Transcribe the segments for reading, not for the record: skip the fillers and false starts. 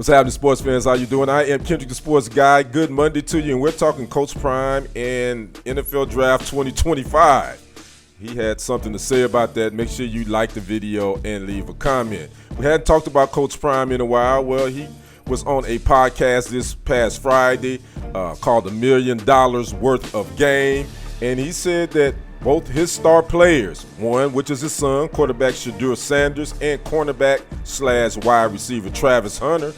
What's happening, sports fans? How you doing? I am Kendrick, the sports guy. Good Monday to you, and we're talking Coach Prime and NFL Draft 2025. He had something to say about that. Make sure you like the video and leave a comment. We hadn't talked about Coach Prime in a while. Well, he was on a podcast this past Friday called $1 Million Worth of Game, and he said that both his star players, one, which is his son, quarterback Shedeur Sanders, and cornerback/wide receiver Travis Hunter,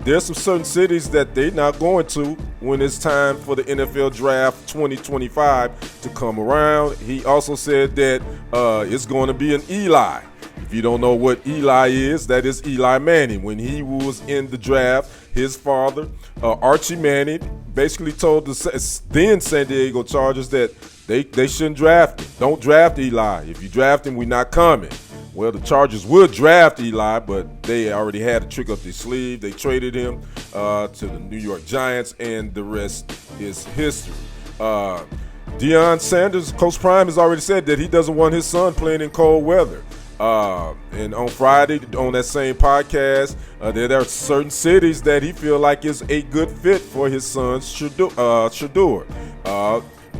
there's some certain cities that they're not going to when it's time for the NFL Draft 2025 to come around. He also said that it's going to be an Eli. If you don't know what Eli is, that is Eli Manning. When he was in the draft, his father, Archie Manning, basically told the then San Diego Chargers that they shouldn't draft him. Don't draft Eli. If you draft him, we're not coming. Well, the Chargers would draft Eli, but they already had a trick up their sleeve. They traded him to the New York Giants, and the rest is history. Deion Sanders, Coach Prime has already said that he doesn't want his son playing in cold weather. And on Friday, on that same podcast, there are certain cities that he feel like is a good fit for his son, Shedeur.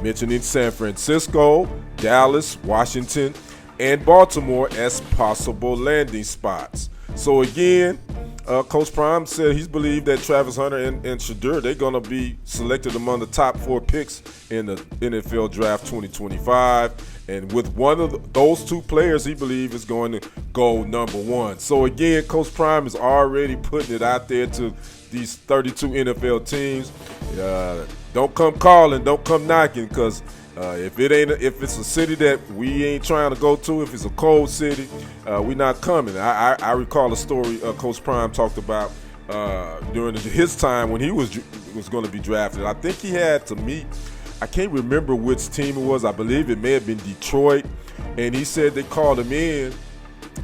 Mentioning San Francisco, Dallas, Washington, and Baltimore as possible landing spots. So again, Coach Prime said he's believed that Travis Hunter and Shedeur, they're going to be selected among the top 4 picks in the NFL Draft 2025. And with one of those 2 players, he believes is going to go number 1. So again, Coach Prime is already putting it out there to these 32 NFL teams. Don't come calling, don't come knocking, because if it's a city that we ain't trying to go to, if it's a cold city, we're not coming. I recall a story Coach Prime talked about during his time when he was going to be drafted. I think he had to meet, I can't remember which team it was. I believe it may have been Detroit, and he said they called him in,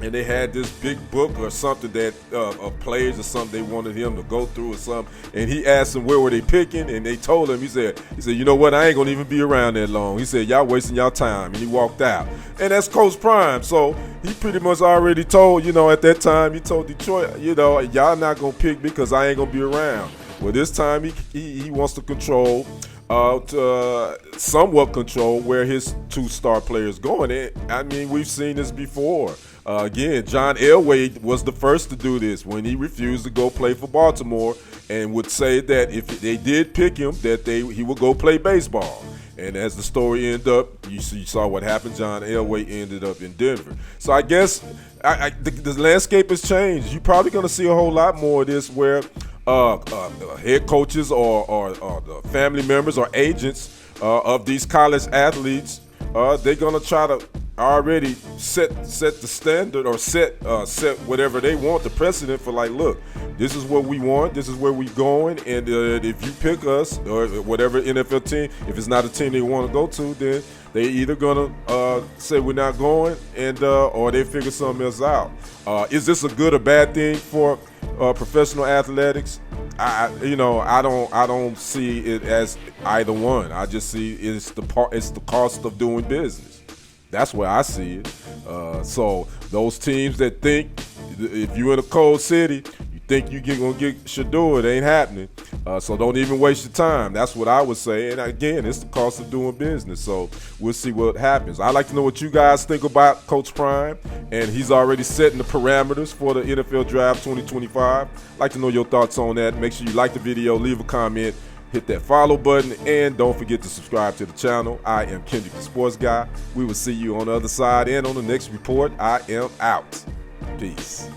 and they had this big book or something that of players or something they wanted him to go through or something. And he asked them where were they picking, and they told him. He said, you know what? I ain't gonna even be around that long. He said, y'all wasting y'all time, and he walked out. And that's Coach Prime. So he pretty much already told, at that time he told Detroit, y'all not gonna pick because I ain't gonna be around. Well, this time he wants to control. Somewhat control where his 2 star players going. And I mean, we've seen this before. Again, John Elway was the first to do this when he refused to go play for Baltimore, and would say that if they did pick him, that he would go play baseball. And as the story ended up, you saw what happened. John Elway ended up in Denver. So I guess the landscape has changed. You're probably going to see a whole lot more of this where head coaches or the family members or agents of these college athletes, they're going to try to already set the standard or set whatever they want, the precedent for, like, look, this is what we want, this is where we going, and if you pick us or whatever NFL team, if it's not a team they want to go to, then they either gonna say we're not going, and or they figure something else out. Is this a good or bad thing for professional athletics? I don't see it as either one. I just see it's the cost of doing business. That's where I see it. So those teams that think if you're in a cold city, you think you're going to get Shedeur, it ain't happening. So don't even waste your time. That's what I would say. And again, it's the cost of doing business. So we'll see what happens. I'd like to know what you guys think about Coach Prime. And he's already setting the parameters for the NFL Draft 2025. I'd like to know your thoughts on that. Make sure you like the video, leave a comment, hit that follow button, and don't forget to subscribe to the channel. I am Kendrick, the sports guy. We will see you on the other side and on the next report. I am out. Peace.